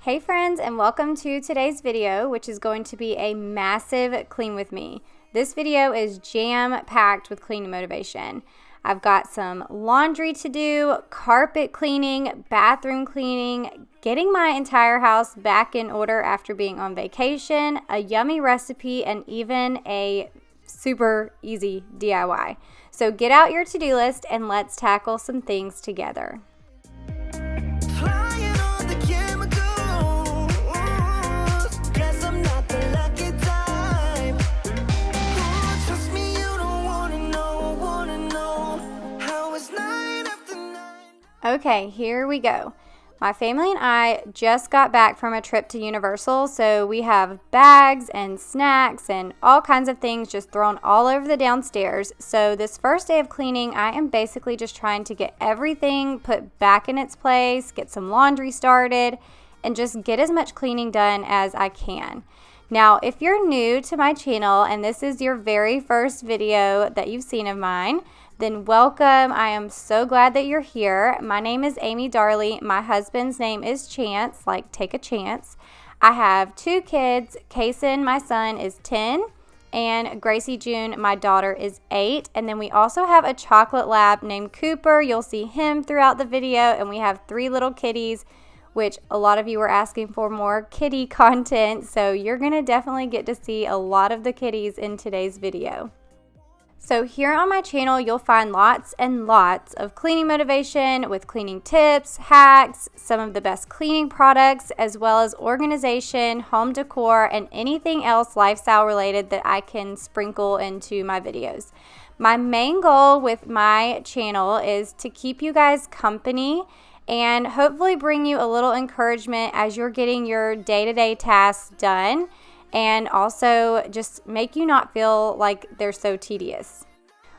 Hey friends, and welcome to today's video, which is going to be a massive clean with me. This video is jam-packed with cleaning motivation. I've got some laundry to do, carpet cleaning, bathroom cleaning, getting my entire house back in order after being on vacation, a yummy recipe, and even a super easy DIY. So get out your to-do list and let's tackle some things together. Okay, here we go. My family and I just got back from a trip to Universal, so we have bags and snacks and all kinds of things just thrown all over the downstairs. So this first day of cleaning, I am basically just trying to get everything put back in its place, get some laundry started, and just get as much cleaning done as I can. Now, if you're new to my channel and this is your very first video that you've seen of mine, then welcome. I am so glad that you're here. My name is Amy Darley. My husband's name is Chance, like take a chance. I have two kids. Kason, my son, is 10, and Gracie June, my daughter, is 8. And then we also have a chocolate lab named Cooper. You'll see him throughout the video, and we have 3 little kitties, which a lot of you were asking for more kitty content, so you're gonna definitely get to see a lot of the kitties in today's video. So here on my channel, you'll find lots and lots of cleaning motivation with cleaning tips, hacks, some of the best cleaning products, as well as organization, home decor, and anything else lifestyle related that I can sprinkle into my videos. My main goal with my channel is to keep you guys company and hopefully bring you a little encouragement as you're getting your day-to-day tasks done, and also just make you not feel like they're so tedious.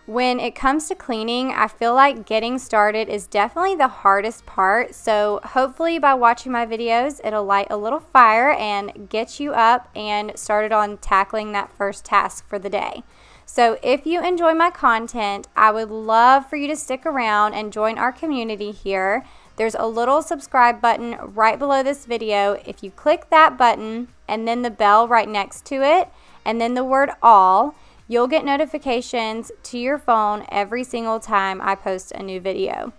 When it comes to cleaning, I feel like getting started is definitely the hardest part, so hopefully by watching my videos, it'll light a little fire and get you up and started on tackling that first task for the day. So if you enjoy my content, I would love for you to stick around and join our community here. There's a little subscribe button right below this video. If you click that button and then the bell right next to it and then the word all, you'll get notifications to your phone every single time I post a new video.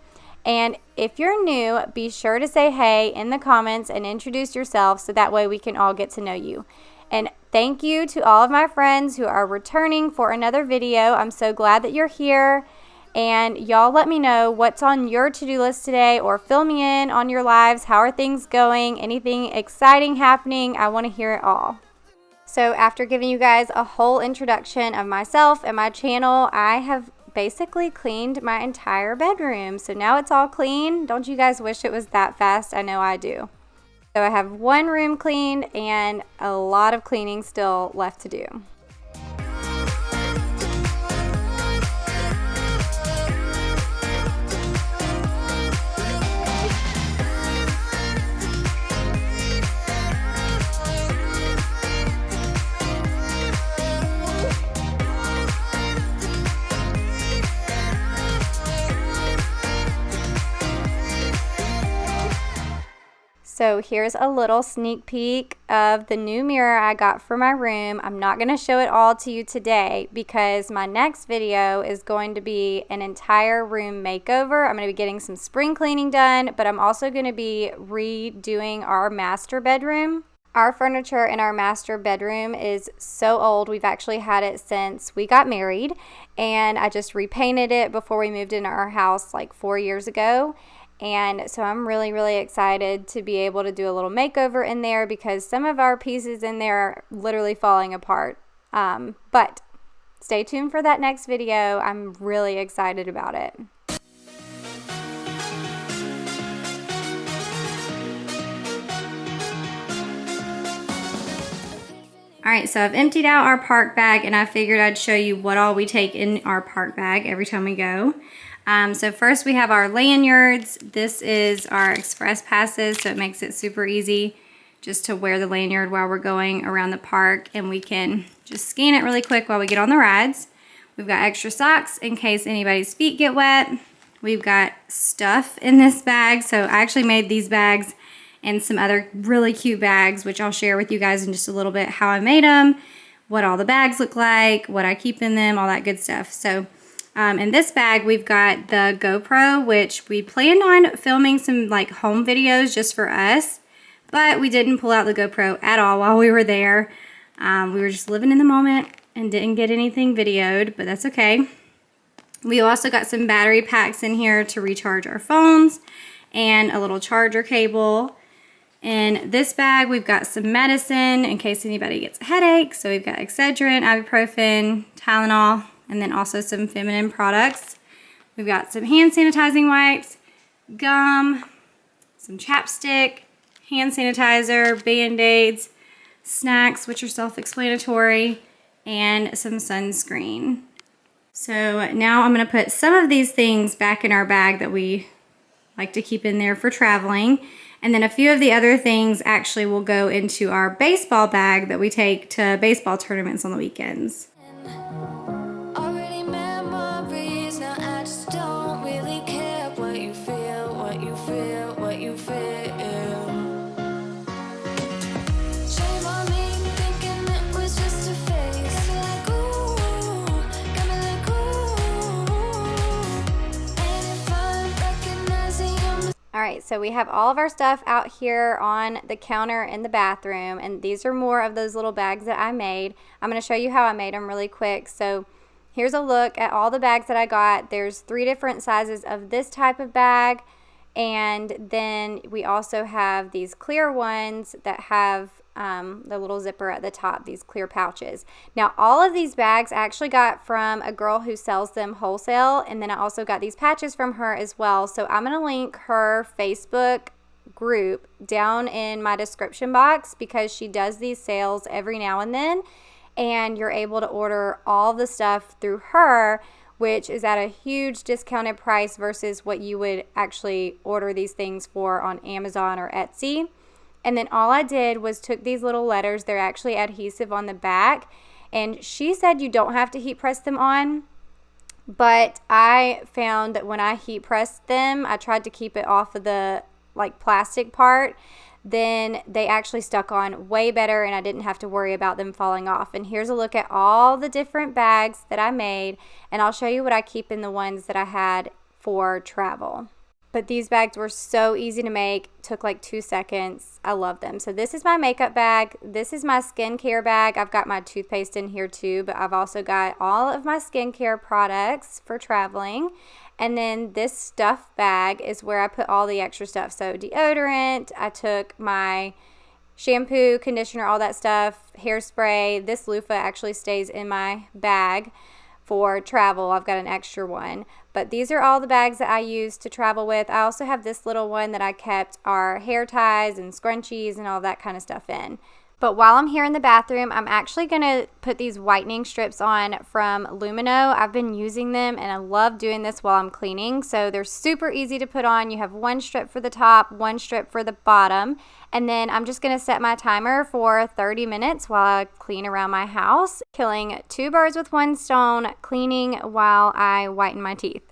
And if you're new, be sure to say hey in the comments and introduce yourself so that way we can all get to know you. And thank you to all of my friends who are returning for another video. I'm so glad that you're here. And y'all let me know what's on your to-do list today, or fill me in on your lives. How are things going? Anything exciting happening? I want to hear it all. So after giving you guys a whole introduction of myself and my channel, I have basically cleaned my entire bedroom. So now it's all clean. Don't you guys wish it was that fast? I know I do. So I have one room cleaned and a lot of cleaning still left to do. So here's a little sneak peek of the new mirror I got for my room. I'm not going to show it all to you today because my next video is going to be an entire room makeover. I'm going to be getting some spring cleaning done, but I'm also going to be redoing our master bedroom. Our furniture in our master bedroom is so old. We've actually had it since we got married, and I just repainted it before we moved into our house like 4 years ago. And so I'm really, really excited to be able to do a little makeover in there because some of our pieces in there are literally falling apart. But stay tuned for that next video. I'm really excited about it. All right, so I've emptied out our park bag and I figured I'd show you what all we take in our park bag every time we go. So first we have our lanyards. This is our express passes, so it makes it super easy just to wear the lanyard while we're going around the park, and we can just scan it really quick while we get on the rides. We've got extra socks in case anybody's feet get wet. We've got stuff in this bag, so I actually made these bags and some other really cute bags, which I'll share with you guys in just a little bit how I made them, what all the bags look like, what I keep in them, all that good stuff. So in this bag, we've got the GoPro, which we planned on filming some like home videos just for us, but we didn't pull out the GoPro at all while we were there. We were just living in the moment and didn't get anything videoed, but that's okay. We also got some battery packs in here to recharge our phones and a little charger cable. In this bag, we've got some medicine in case anybody gets a headache. So we've got Excedrin, ibuprofen, Tylenol, and then also some feminine products. We've got some hand sanitizing wipes, gum, some chapstick, hand sanitizer, Band-Aids, snacks, which are self-explanatory, and some sunscreen. So now I'm going to put some of these things back in our bag that we like to keep in there for traveling. And then a few of the other things actually will go into our baseball bag that we take to baseball tournaments on the weekends. Already memories, now I just don't really care what you feel, what you feel, what you feel. Shame on me, thinking it was just a phase. Like, ooh, got me like, ooh. And if I'm recognizing your All right, so we have all of our stuff out here on the counter in the bathroom, and these are more of those little bags that I made. I'm going to show you how I made them really quick. So here's a look at all the bags that I got. There's 3 different sizes of this type of bag, and then we also have these clear ones that have the little zipper at the top, these clear pouches. Now, all of these bags I actually got from a girl who sells them wholesale, and then I also got these patches from her as well. So I'm going to link her Facebook group down in my description box because she does these sales every now and then, and you're able to order all the stuff through her, which is at a huge discounted price versus what you would actually order these things for on Amazon or Etsy. And then all I did was took these little letters, they're actually adhesive on the back, and she said you don't have to heat press them on, but I found that when I heat pressed them, I tried to keep it off of the like plastic part, then they actually stuck on way better and I didn't have to worry about them falling off. And here's a look at all the different bags that I made, and I'll show you what I keep in the ones that I had for travel. But these bags were so easy to make, took like 2 seconds. I love them. So this is my makeup bag. This is my skincare bag. I've got my toothpaste in here too, but I've also got all of my skincare products for traveling. And then this stuff bag is where I put all the extra stuff. So deodorant, I took my shampoo, conditioner, all that stuff, hairspray. This loofah actually stays in my bag for travel. I've got an extra one. But these are all the bags that I use to travel with. I also have this little one that I kept our hair ties and scrunchies and all that kind of stuff in. But while I'm here in the bathroom, I'm actually going to put these whitening strips on from Lumino. I've been using them and I love doing this while I'm cleaning. So they're super easy to put on. You have 1 strip for the top, 1 strip for the bottom. And then I'm just going to set my timer for 30 minutes while I clean around my house, killing 2 birds with 1 stone, cleaning while I whiten my teeth.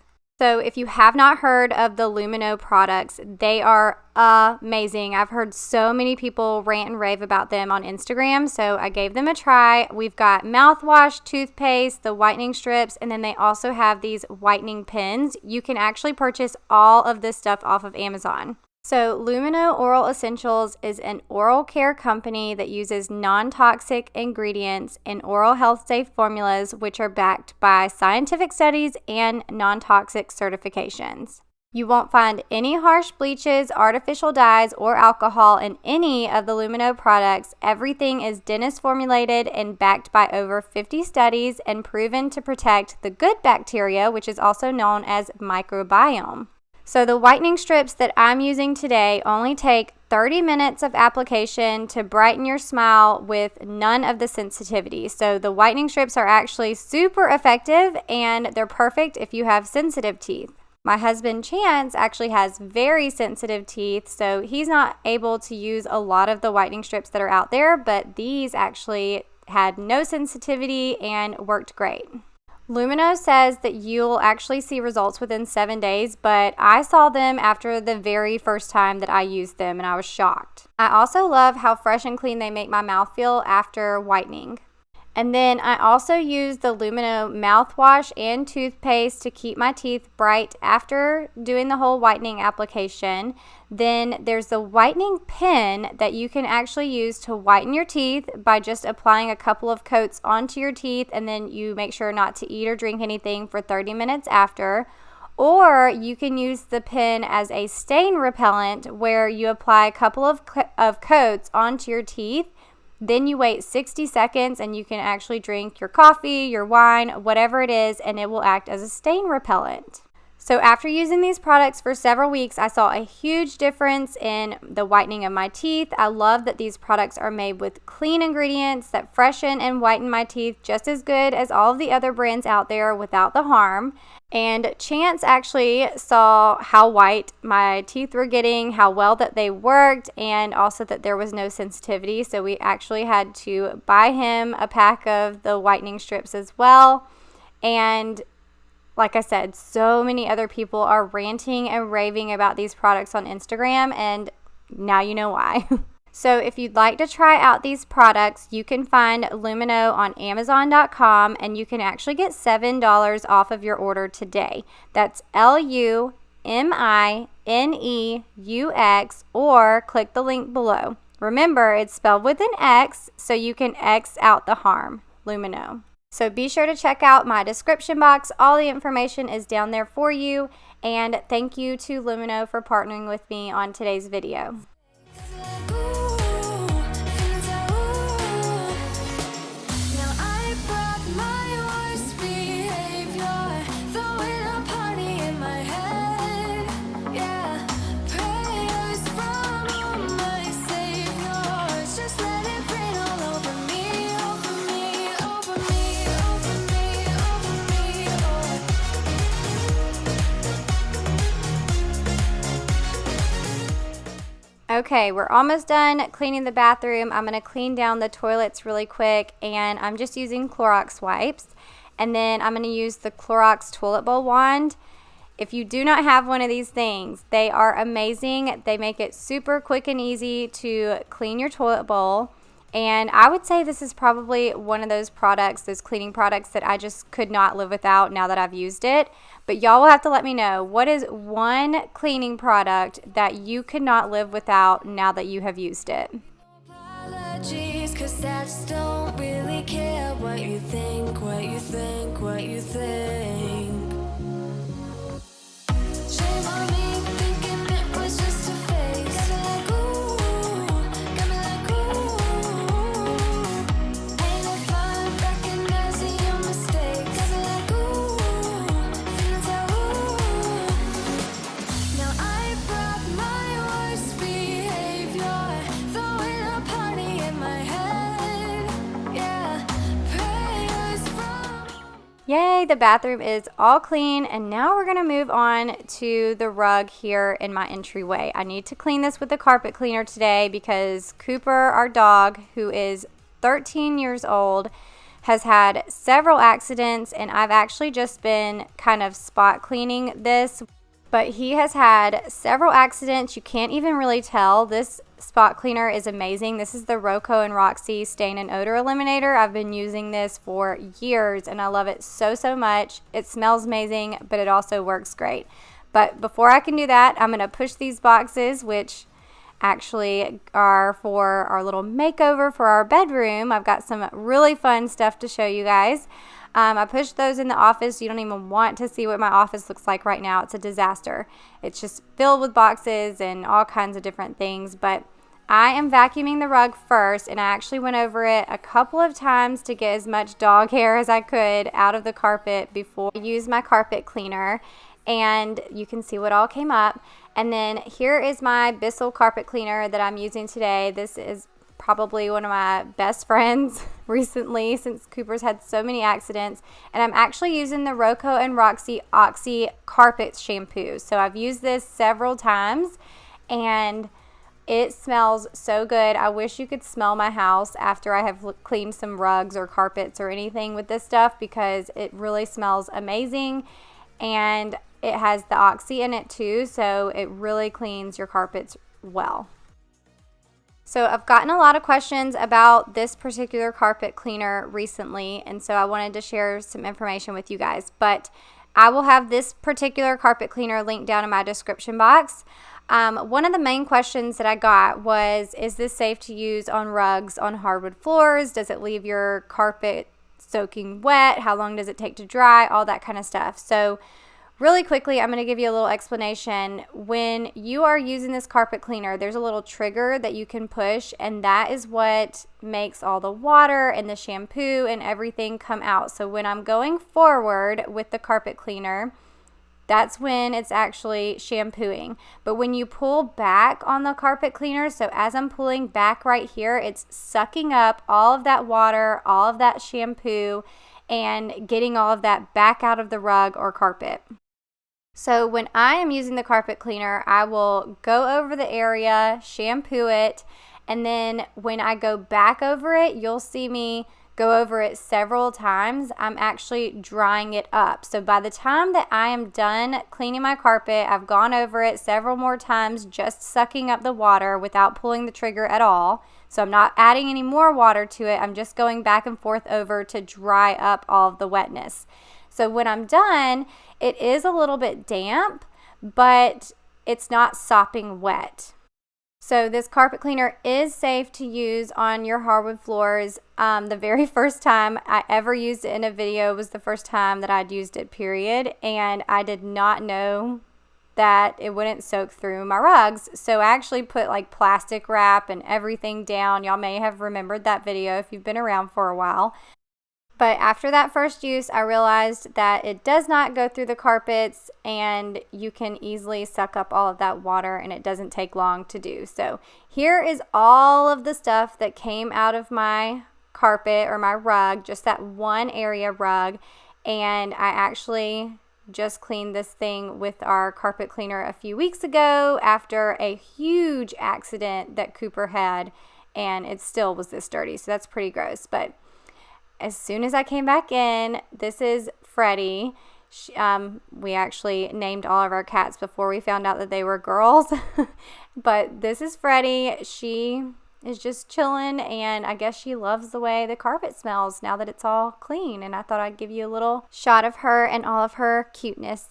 So if you have not heard of the Lumino products, they are amazing. I've heard so many people rant and rave about them on Instagram, so I gave them a try. We've got mouthwash, toothpaste, the whitening strips, and then they also have these whitening pens. You can actually purchase all of this stuff off of Amazon. So Lumino Oral Essentials is an oral care company that uses non-toxic ingredients in oral health safe formulas which are backed by scientific studies and non-toxic certifications. You won't find any harsh bleaches, artificial dyes, or alcohol in any of the Lumino products. Everything is dentist formulated and backed by over 50 studies and proven to protect the good bacteria, which is also known as microbiome. So the whitening strips that I'm using today only take 30 minutes of application to brighten your smile with none of the sensitivity. So the whitening strips are actually super effective and they're perfect if you have sensitive teeth. My husband Chance actually has very sensitive teeth, so he's not able to use a lot of the whitening strips that are out there, but these actually had no sensitivity and worked great. Lumino says that you'll actually see results within 7 days, but I saw them after the very first time that I used them and I was shocked. I also love how fresh and clean they make my mouth feel after whitening. And then I also use the Lumino mouthwash and toothpaste to keep my teeth bright after doing the whole whitening application. Then there's the whitening pen that you can actually use to whiten your teeth by just applying a couple of coats onto your teeth, and then you make sure not to eat or drink anything for 30 minutes after. Or you can use the pen as a stain repellent where you apply a couple of coats onto your teeth. Then you wait 60 seconds and you can actually drink your coffee, your wine, whatever it is, and it will act as a stain repellent. So after using these products for several weeks, I saw a huge difference in the whitening of my teeth. I love that these products are made with clean ingredients that freshen and whiten my teeth just as good as all of the other brands out there without the harm. And Chance actually saw how white my teeth were getting, how well that they worked, and also that there was no sensitivity. So we actually had to buy him a pack of the whitening strips as well. And like I said, so many other people are ranting and raving about these products on Instagram, and now you know why. So if you'd like to try out these products, you can find Lumino on Amazon.com, and you can actually get $7 off of your order today. That's LUMINEUX, or click the link below. Remember, it's spelled with an X, so you can X out the harm. Lumino. So be sure to check out my description box. All the information is down there for you. And thank you to Lumino for partnering with me on today's video. Okay, we're almost done cleaning the bathroom. I'm going to clean down the toilets really quick, and I'm just using Clorox wipes. And then I'm going to use the Clorox toilet bowl wand. If you do not have one of these things, they are amazing. They make it super quick and easy to clean your toilet bowl. And I would say this is probably one of those products, those cleaning products that I just could not live without now that I've used it. But y'all will have to let me know, what is one cleaning product that you could not live without now that you have used it? Apologies, 'cause I just don't really care what you think, what you think, what you think. Shame on me, thinking it was just a phase. Like, ooh, got me like, ooh. Ain't no fun recognizing your mistakes. Got me like, ooh, feels like, ooh. Now I brought my worst behavior, throwing a party in my head. Yeah, prayers from. Yay, the bathroom is all clean, and now we're going to move on to the rug here in my entryway. I need to clean this with the carpet cleaner today because Cooper, our dog, who is 13 years old, has had several accidents, and I've actually just been kind of spot cleaning this. But he has had several accidents. You can't even really tell. This spot cleaner is amazing. This is the Rocco and Roxy Stain and Odor Eliminator. I've been using this for years, and I love it so, so much. It smells amazing, but it also works great. But before I can do that, I'm going to push these boxes, which actually are for our little makeover for our bedroom. I've got some really fun stuff to show you guys. I pushed those in the office. You don't even want to see what my office looks like right now. It's a disaster. It's just filled with boxes and all kinds of different things. But I am vacuuming the rug first, and I actually went over it a couple of times to get as much dog hair as I could out of the carpet before I used my carpet cleaner. And you can see what all came up. And then here is my Bissell carpet cleaner that I'm using today. This is probably one of my best friends recently since Cooper's had so many accidents. And I'm actually using the Rocco and Roxy Oxy carpet shampoo. So I've used this several times, and It smells so good. I wish you could smell my house after I have cleaned some rugs or carpets or anything with this stuff, because it really smells amazing, and it has the oxy in it too, so it really cleans your carpets well. So I've gotten a lot of questions about this particular carpet cleaner recently, and so I wanted to share some information with you guys. But I will have this particular carpet cleaner linked down in my description box. One of the main questions that I got was, is this safe to use on rugs on hardwood floors? Does it leave your carpet soaking wet? How long does it take to dry? All that kind of stuff. So really quickly, I'm going to give you a little explanation. When you are using this carpet cleaner, there's a little trigger that you can push, and that is what makes all the water and the shampoo and everything come out. So when I'm going forward with the carpet cleaner, that's when it's actually shampooing. But when you pull back on the carpet cleaner, so as I'm pulling back right here, it's sucking up all of that water, all of that shampoo, and getting all of that back out of the rug or carpet. So when I am using the carpet cleaner, I will go over the area, shampoo it, and then when I go back over it, you'll see me go over it several times. I'm actually drying it up. So by the time that I am done cleaning my carpet, I've gone over it several more times, just sucking up the water without pulling the trigger at all. So I'm not adding any more water to it. I'm just going back and forth over to dry up all of the wetness. So when I'm done, it is a little bit damp, but it's not sopping wet. So this carpet cleaner is safe to use on your hardwood floors. The very first time I ever used it in a video was the first time that I'd used it, period. And I did not know that it wouldn't soak through my rugs. So I actually put like plastic wrap and everything down. Y'all may have remembered that video if you've been around for a while. But after that first use, I realized that it does not go through the carpets, and you can easily suck up all of that water, and it doesn't take long to do. So here is all of the stuff that came out of my carpet or my rug, just that one area rug. And I actually just cleaned this thing with our carpet cleaner a few weeks ago after a huge accident that Cooper had, and it still was this dirty. So that's pretty gross. But as soon as I came back in, this is Freddie. We actually named all of our cats before we found out that they were girls. But this is Freddie. She is just chilling, and I guess she loves the way the carpet smells now that it's all clean. And I thought I'd give you a little shot of her and all of her cuteness.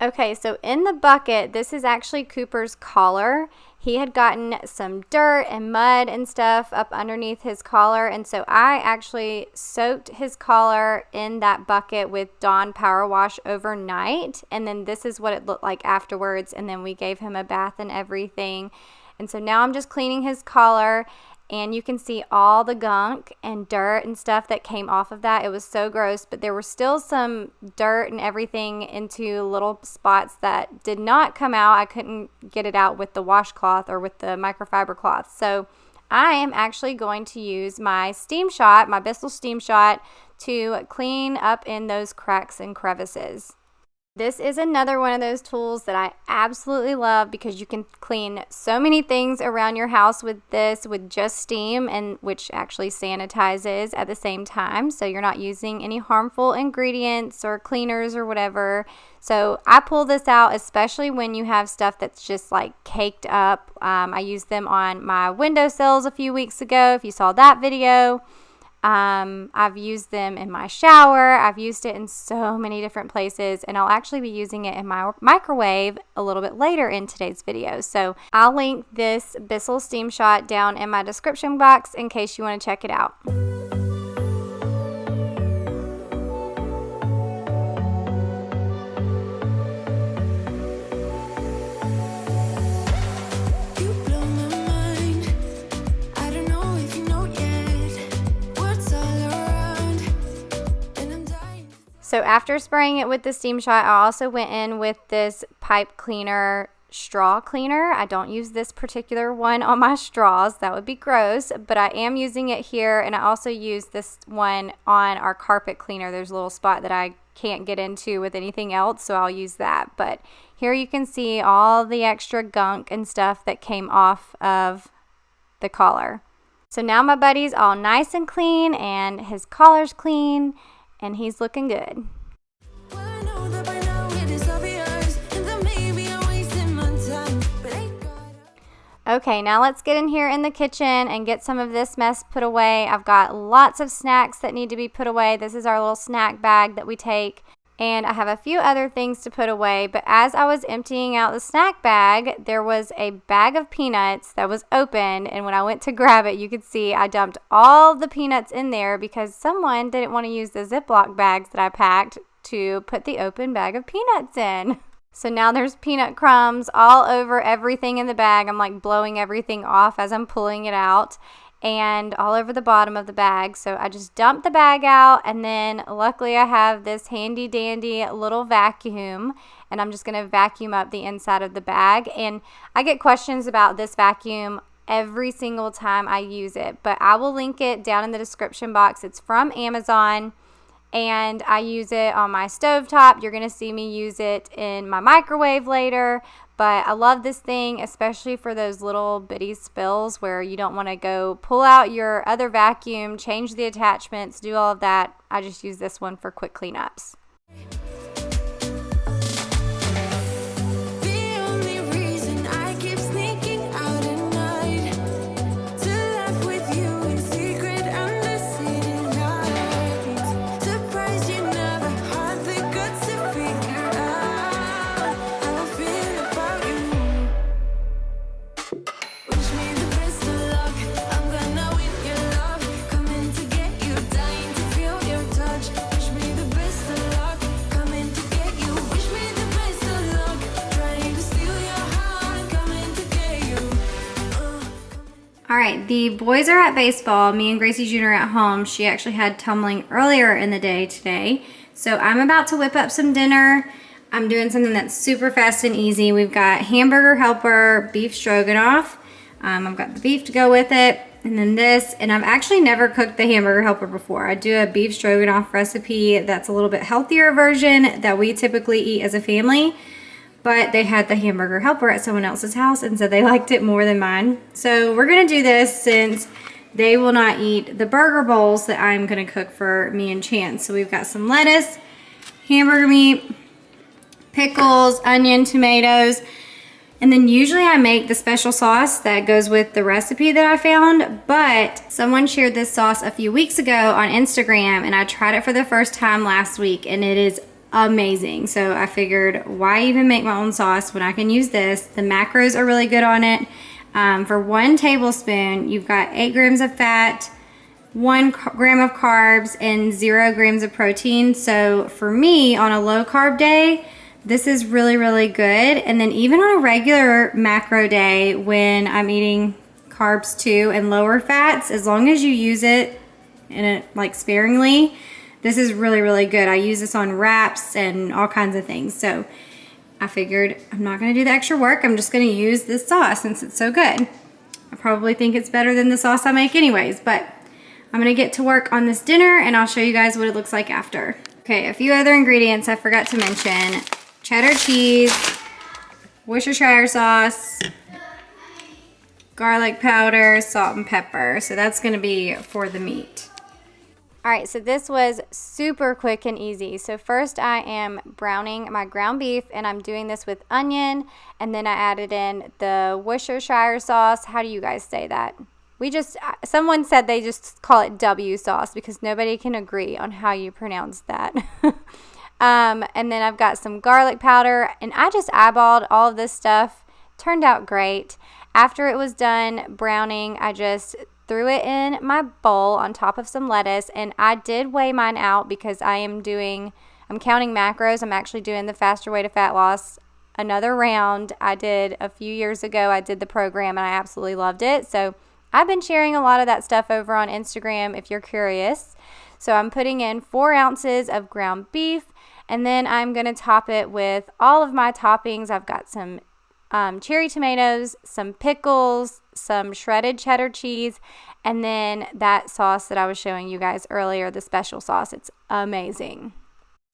Okay, so in the bucket, this is actually Cooper's collar. He had gotten some dirt and mud and stuff up underneath his collar, and so I actually soaked his collar in that bucket with Dawn Power Wash overnight, and then this is what it looked like afterwards, and then we gave him a bath and everything. And so now I'm just cleaning his collar, and you can see all the gunk and dirt and stuff that came off of that. It was so gross, but there were still some dirt and everything into little spots that did not come out. I couldn't get it out with the washcloth or with the microfiber cloth. So I am actually going to use my steam shot, my Bissell steam shot, to clean up in those cracks and crevices. This is another one of those tools that I absolutely love because you can clean so many things around your house with this with just steam, and which actually sanitizes at the same time, so you're not using any harmful ingredients or cleaners or whatever. So I pull this out especially when you have stuff that's just like caked up. I used them on my windowsills a few weeks ago, if you saw that video. I've used them in my shower. I've used it in so many different places, and I'll actually be using it in my microwave a little bit later in today's video. So I'll link this Bissell steam shot down in my description box in case you want to check it out. So after spraying it with the steam shot, I also went in with this pipe cleaner straw cleaner. I don't use this particular one on my straws. That would be gross, but I am using it here, and I also use this one on our carpet cleaner. There's a little spot that I can't get into with anything else, so I'll use that. But here you can see all the extra gunk and stuff that came off of the collar. So now my buddy's all nice and clean, and his collar's clean, and he's looking good. Okay, now let's get in here in the kitchen and get some of this mess put away. I've got lots of snacks that need to be put away. This is our little snack bag that we take. And I have a few other things to put away. But as I was emptying out the snack bag, there was a bag of peanuts that was open. And when I went to grab it, you could see I dumped all the peanuts in there because someone didn't want to use the Ziploc bags that I packed to put the open bag of peanuts in. So now there's peanut crumbs all over everything in the bag. I'm like blowing everything off as I'm pulling it out, and all over the bottom of the bag. So I just dumped the bag out, and then luckily I have this handy dandy little vacuum, and I'm just going to vacuum up the inside of the bag. And I get questions about this vacuum every single time I use it, but I will link it down in the description box. It's from Amazon. And I use it on my stovetop. You're going to see me use it in my microwave later. But I love this thing, especially for those little bitty spills where you don't want to go pull out your other vacuum, change the attachments, do all of that. I just use this one for quick cleanups. All right, the boys are at baseball. Me and Gracie Jr. are at home. She actually had tumbling earlier in the day today. So I'm about to whip up some dinner. I'm doing something that's super fast and easy. We've got hamburger helper, beef stroganoff. I've got the beef to go with it. And then this, and I've actually never cooked the hamburger helper before. I do a beef stroganoff recipe that's a little bit healthier version that we typically eat as a family. But they had the hamburger helper at someone else's house, and so they liked it more than mine. So we're gonna do this since they will not eat the burger bowls that I'm gonna cook for me and Chance. So we've got some lettuce, hamburger meat, pickles, onion, tomatoes, and then usually I make the special sauce that goes with the recipe that I found, but someone shared this sauce a few weeks ago on Instagram, and I tried it for the first time last week, and it is amazing. So I figured, why even make my own sauce when I can use this? The macros are really good on it. For 1 tablespoon, you've got 8 grams of fat, 1 gram of carbs, and 0 grams of protein. So for me, on a low carb day, this is really, really good. And then even on a regular macro day when I'm eating carbs too and lower fats, as long as you use it in a, like sparingly, this is really, really good. I use this on wraps and all kinds of things. So I figured I'm not gonna do the extra work. I'm just gonna use this sauce since it's so good. I probably think it's better than the sauce I make anyways, but I'm gonna get to work on this dinner and I'll show you guys what it looks like after. Okay, a few other ingredients I forgot to mention. Cheddar cheese, Worcestershire sauce, garlic powder, salt and pepper. So that's gonna be for the meat. All right, so this was super quick and easy. So first I am browning my ground beef, and I'm doing this with onion, and then I added in the Worcestershire sauce. How do you guys say that? Someone said they just call it W sauce because nobody can agree on how you pronounce that. And then I've got some garlic powder, and I just eyeballed all of this stuff. Turned out great. After it was done browning, I just threw it in my bowl on top of some lettuce, and I did weigh mine out because I'm counting macros. I'm actually doing the Faster Way to Fat Loss another round. I did a few years ago. I did the program and I absolutely loved it. So I've been sharing a lot of that stuff over on Instagram if you're curious. So I'm putting in 4 ounces of ground beef, and then I'm going to top it with all of my toppings. I've got some cherry tomatoes, some pickles, some shredded cheddar cheese, and then that sauce that I was showing you guys earlier, the special sauce. It's amazing.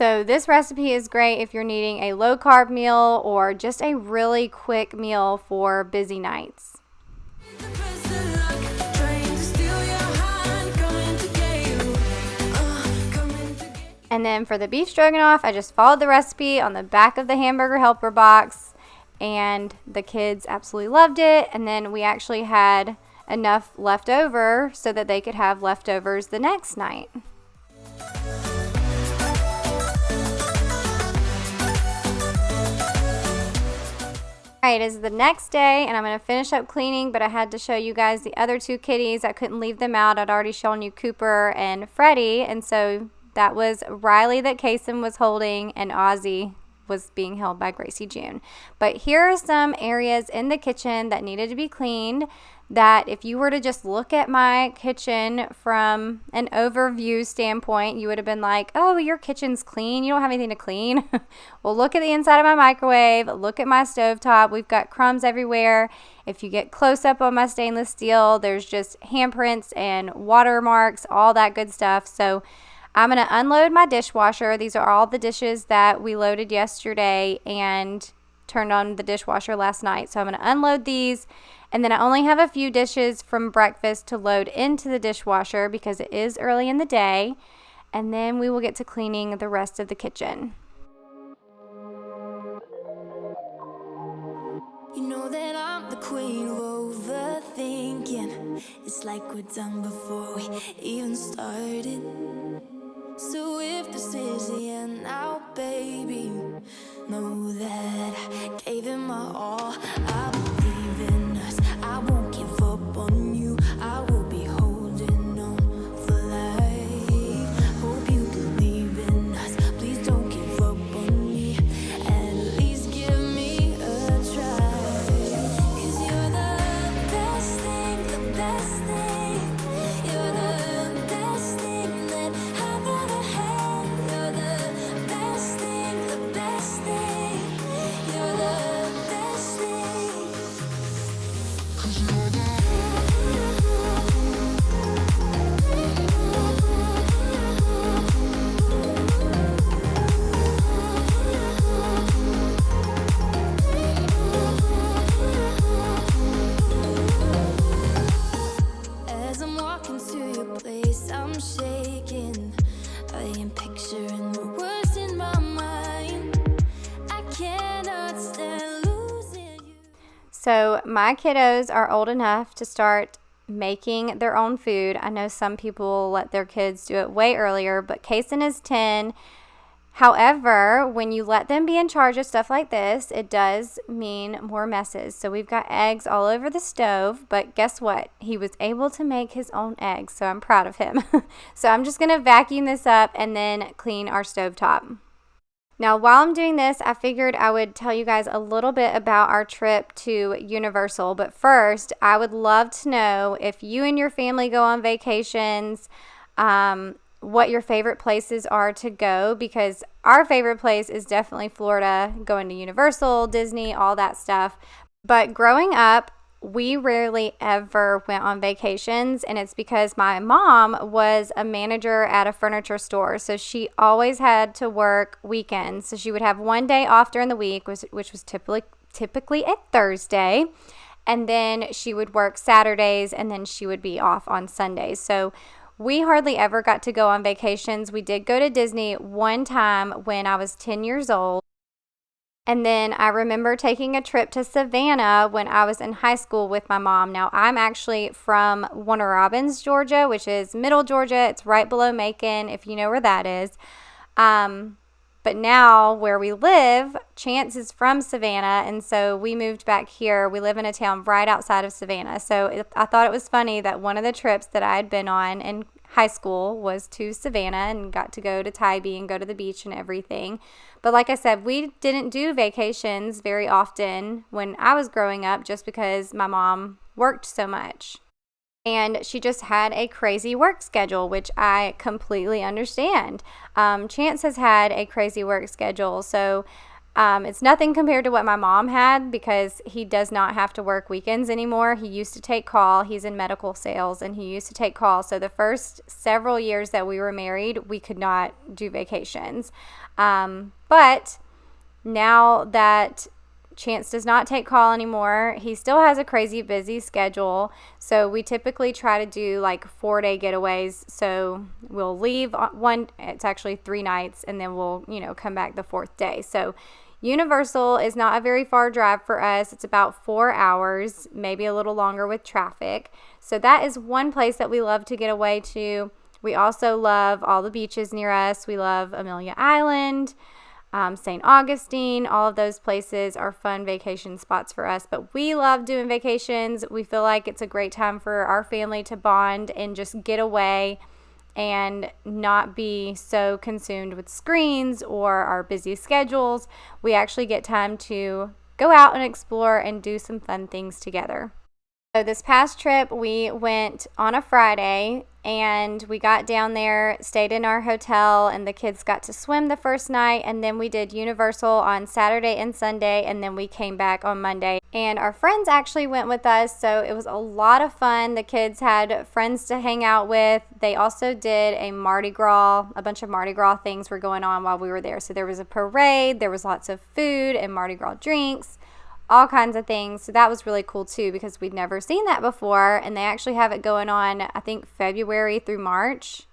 So this recipe is great if you're needing a low carb meal or just a really quick meal for busy nights. And then for the beef stroganoff, I just followed the recipe on the back of the hamburger helper box, and the kids absolutely loved it. And then we actually had enough left over so that they could have leftovers the next night. Alright, it is the next day and I'm going to finish up cleaning, but I had to show you guys the other two kitties. I couldn't leave them out. I'd already shown you Cooper and Freddie, and so that was Riley that Kason was holding, and Ozzy was being held by Gracie June. But here are some areas in the kitchen that needed to be cleaned, that if you were to just look at my kitchen from an overview standpoint, you would have been like, oh, your kitchen's clean, you don't have anything to clean. Well, look at the inside of my microwave, look at my stovetop, we've got crumbs everywhere. If you get close up on my stainless steel, there's just handprints and watermarks, all that good stuff. So I'm going to unload my dishwasher. These are all the dishes that we loaded yesterday and turned on the dishwasher last night. So I'm going to unload these, and then I only have a few dishes from breakfast to load into the dishwasher because it is early in the day, and then we will get to cleaning the rest of the kitchen. You know that I'm the queen of overthinking. It's like we're done before we even started. So if this is the end now, baby, know that I gave it my all. I believe in us, I won't give up on you. I will be holding on for life. Hope you believe in us, please don't give up on me. At least give me a try. 'Cause you're the best thing, the best thing. You're the best thing that I've ever had. You're the best thing, the best thing. You're the best thing. 'Cause you're the As I'm walking to your place, I'm shaking. I am picturing the worst in my mind. I cannot stand losing you. So my kiddos are old enough to start making their own food. I know some people let their kids do it way earlier, but Kason is 10. However, when you let them be in charge of stuff like this, it does mean more messes. So we've got eggs all over the stove, but guess what? He was able to make his own eggs, so I'm proud of him. So I'm just going to vacuum this up and then clean our stovetop. Now, while I'm doing this, I figured I would tell you guys a little bit about our trip to Universal. But first, I would love to know if you and your family go on vacations, what your favorite places are to go, because our favorite place is definitely Florida, going to Universal, Disney, all that stuff. But growing up, we rarely ever went on vacations, and it's because my mom was a manager at a furniture store, so she always had to work weekends. So she would have one day off during the week, which was typically a Thursday, and then she would work Saturdays, and then she would be off on Sundays. So we hardly ever got to go on vacations. We did go to Disney one time when I was 10 years old. And then I remember taking a trip to Savannah when I was in high school with my mom. Now, I'm actually from Warner Robins, Georgia, which is middle Georgia. It's right below Macon, if you know where that is. But now where we live, Chance is from Savannah, and so we moved back here. We live in a town right outside of Savannah. So I thought it was funny that one of the trips that I had been on in high school was to Savannah, and got to go to Tybee and go to the beach and everything. But like I said, we didn't do vacations very often when I was growing up, just because my mom worked so much. And she just had a crazy work schedule, which I completely understand. Chance has had a crazy work schedule. So It's nothing compared to what my mom had because he does not have to work weekends anymore. He used to take call. He's in medical sales, and he used to take call. So the first several years that we were married, we could not do vacations. But now that Chance does not take call anymore, he still has a crazy busy schedule. So we typically try to do like 4-day getaways. So we'll leave it's actually 3 nights, and then we'll, come back the 4th day. So Universal is not a very far drive for us. It's about 4 hours, maybe a little longer with traffic. So that is one place that we love to get away to. We also love all the beaches near us. We love Amelia Island, St. Augustine. All of those places are fun vacation spots for us. But we love doing vacations. We feel like it's a great time for our family to bond and just get away and not be so consumed with screens or our busy schedules. We actually get time to go out and explore and do some fun things together. So this past trip, we went on a Friday, and we got down there, stayed in our hotel, and the kids got to swim the first night, and then we did Universal on Saturday and Sunday, and then we came back on Monday. And our friends actually went with us, so it was a lot of fun. The kids had friends to hang out with. They also did a bunch of Mardi Gras things were going on while we were there. So there was a parade, there was lots of food and Mardi Gras drinks, all kinds of things. So that was really cool too, because we'd never seen that before, and they actually have it going on, I think, February through March.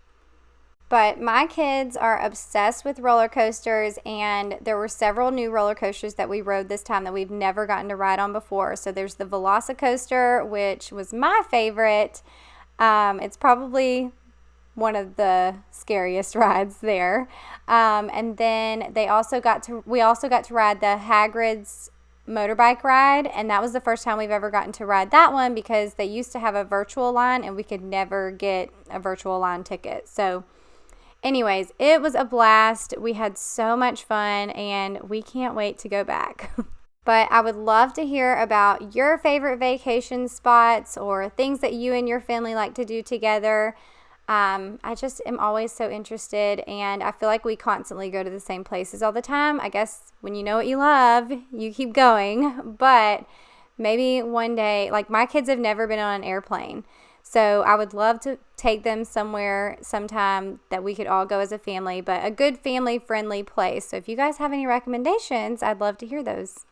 But my kids are obsessed with roller coasters, and there were several new roller coasters that we rode this time that we've never gotten to ride on before. So there's the Velocicoaster, which was my favorite. It's probably one of the scariest rides there. And then we also got to ride the Hagrid's motorbike ride, and that was the first time we've ever gotten to ride that one, because they used to have a virtual line and we could never get a virtual line ticket. So anyways, it was a blast. We had so much fun, and we can't wait to go back. But I would love to hear about your favorite vacation spots or things that you and your family like to do together. I just am always so interested, and I feel like we constantly go to the same places all the time. I guess when you know what you love, you keep going, but maybe one day, like my kids have never been on an airplane, so I would love to take them somewhere sometime that we could all go as a family, but a good family-friendly place. So if you guys have any recommendations, I'd love to hear those.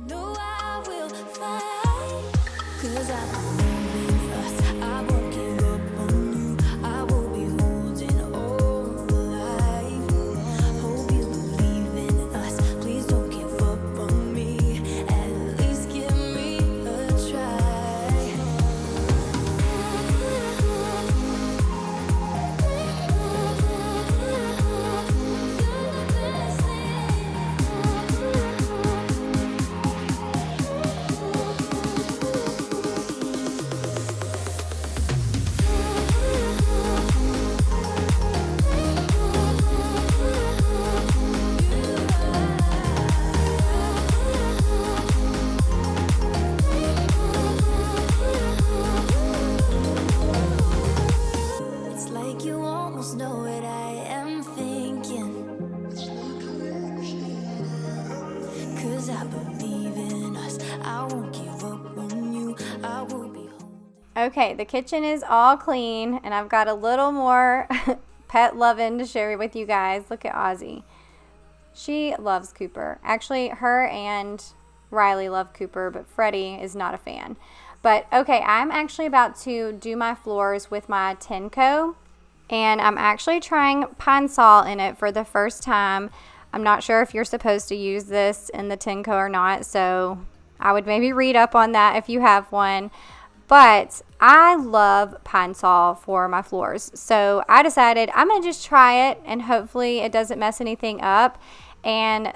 No, I will fight, 'cause I believe in us. I won't give up on you. I will be holding on for life. Hope you believe in us. Please don't give up on me. At least give me a try. It's like you almost know what I am thinking. 'Cause I believe in us. I won't give up on you. I will be holding. Okay, the kitchen is all clean, and I've got a little more pet loving to share with you guys. Look at Ozzy. She loves Cooper. Actually, her and Riley love Cooper, but Freddie is not a fan. But okay, I'm actually about to do my floors with my Tenco, and I'm actually trying Pine Sol in it for the first time. I'm not sure if you're supposed to use this in the Tenco or not, so I would maybe read up on that if you have one. But I love Pine Sol for my floors, so I decided I'm going to just try it, and hopefully it doesn't mess anything up. And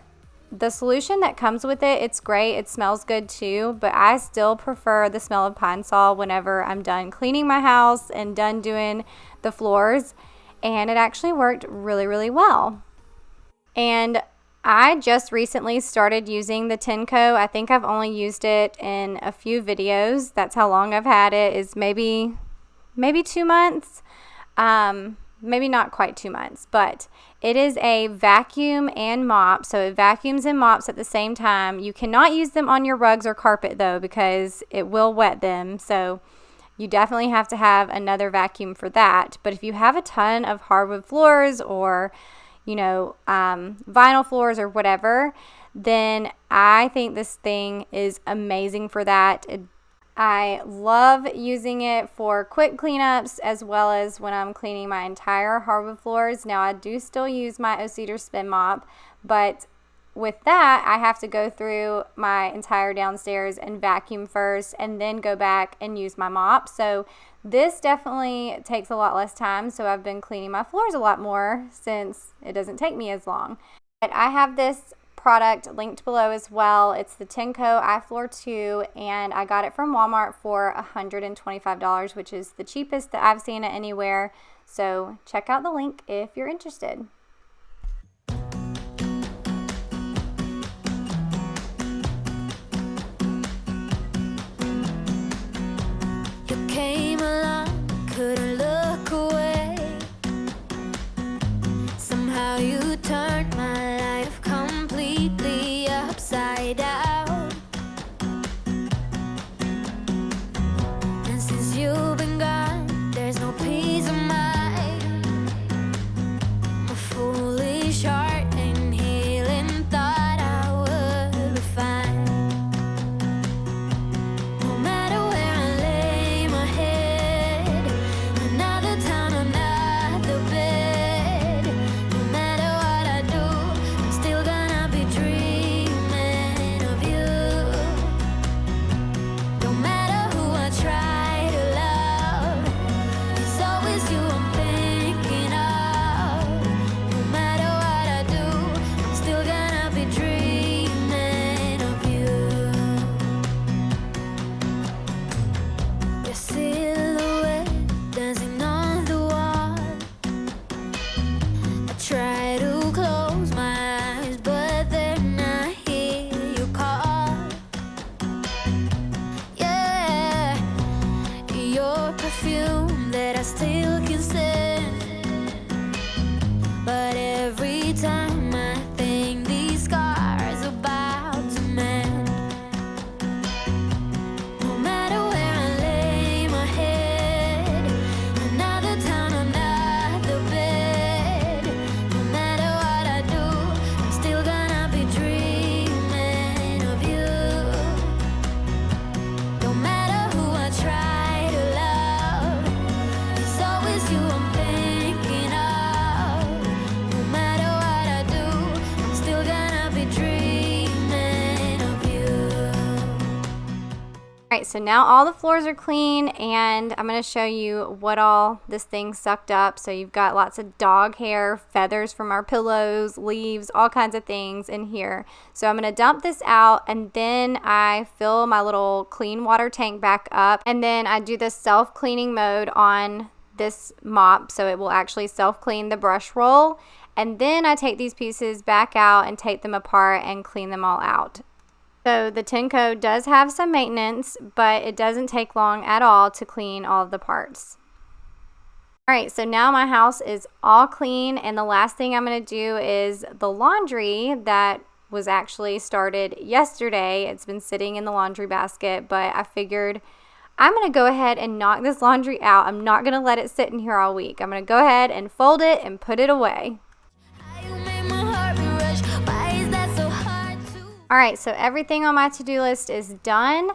the solution that comes with it, it's great. It smells good too, but I still prefer the smell of Pine Sol whenever I'm done cleaning my house and done doing the floors. And it actually worked really, really well. And I just recently started using the Tenco. I think I've only used it in a few videos. That's how long I've had it, is maybe 2 months. maybe not quite 2 months, but it is a vacuum and mop. So it vacuums and mops at the same time. You cannot use them on your rugs or carpet though, because it will wet them. So you definitely have to have another vacuum for that. But if you have a ton of hardwood floors or, you know, vinyl floors or whatever, then I think this thing is amazing for that. I love using it for quick cleanups as well as when I'm cleaning my entire hardwood floors. Now I do still use my O-Cedar spin mop, but with that I have to go through my entire downstairs and vacuum first and then go back and use my mop. So this definitely takes a lot less time, so I've been cleaning my floors a lot more since it doesn't take me as long. But I have this product linked below as well. It's the Tenco iFloor 2, and I got it from Walmart for $125, which is the cheapest that I've seen it anywhere. So check out the link if you're interested. You came along, couldn't look away. Somehow you turned my life completely upside down. And since you've been gone, there's no peace of mind. A foolish heart and healing thought I would be fine. No matter where I lay my head, another town, another bed. No matter what I do, I'm still gonna be dreaming of you. No matter who I try to love, it's always you I'm thinking of. No matter what I do, I'm still gonna be dreaming of you. Your silhouette dancing on the wall. I try to close my eyes, but then I hear you call. Yeah, your perfume that I still can sense. But every time I think these scars about to mend. No matter where I lay my head, another town, another bed. No matter what I do, I'm still gonna be dreaming of you. No matter who I try to love, it's always you I'm thinking of. No matter what I do, I'm still gonna be dreaming of you. Alright, so now all the floors are clean, and I'm going to show you what all this thing sucked up. So you've got lots of dog hair, feathers from our pillows, leaves, all kinds of things in here. So I'm going to dump this out, and then I fill my little clean water tank back up, and then I do the self-cleaning mode on this mop, so it will actually self-clean the brush roll. And then I take these pieces back out and take them apart and clean them all out. So the Tenco does have some maintenance, but it doesn't take long at all to clean all of the parts. Alright, so now my house is all clean, and the last thing I'm going to do is the laundry that was actually started yesterday. It's been sitting in the laundry basket, but I figured I'm going to go ahead and knock this laundry out. I'm not going to let it sit in here all week. I'm going to go ahead and fold it and put it away. Alright, so everything on my to-do list is done.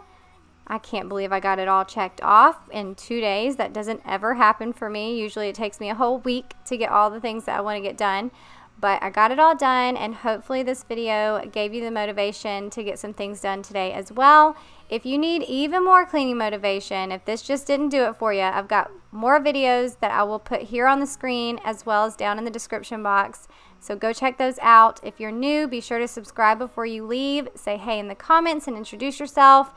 I can't believe I got it all checked off in 2 days. That doesn't ever happen for me. Usually it takes me a whole week to get all the things that I want to get done. But I got it all done, and hopefully this video gave you the motivation to get some things done today as well. If you need even more cleaning motivation, if this just didn't do it for you, I've got more videos that I will put here on the screen as well as down in the description box. So go check those out. If you're new, be sure to subscribe before you leave. Say hey in the comments and introduce yourself.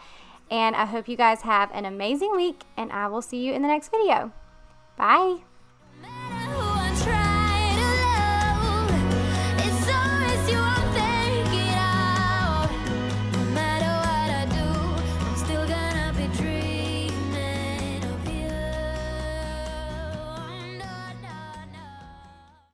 And I hope you guys have an amazing week, and I will see you in the next video. Bye.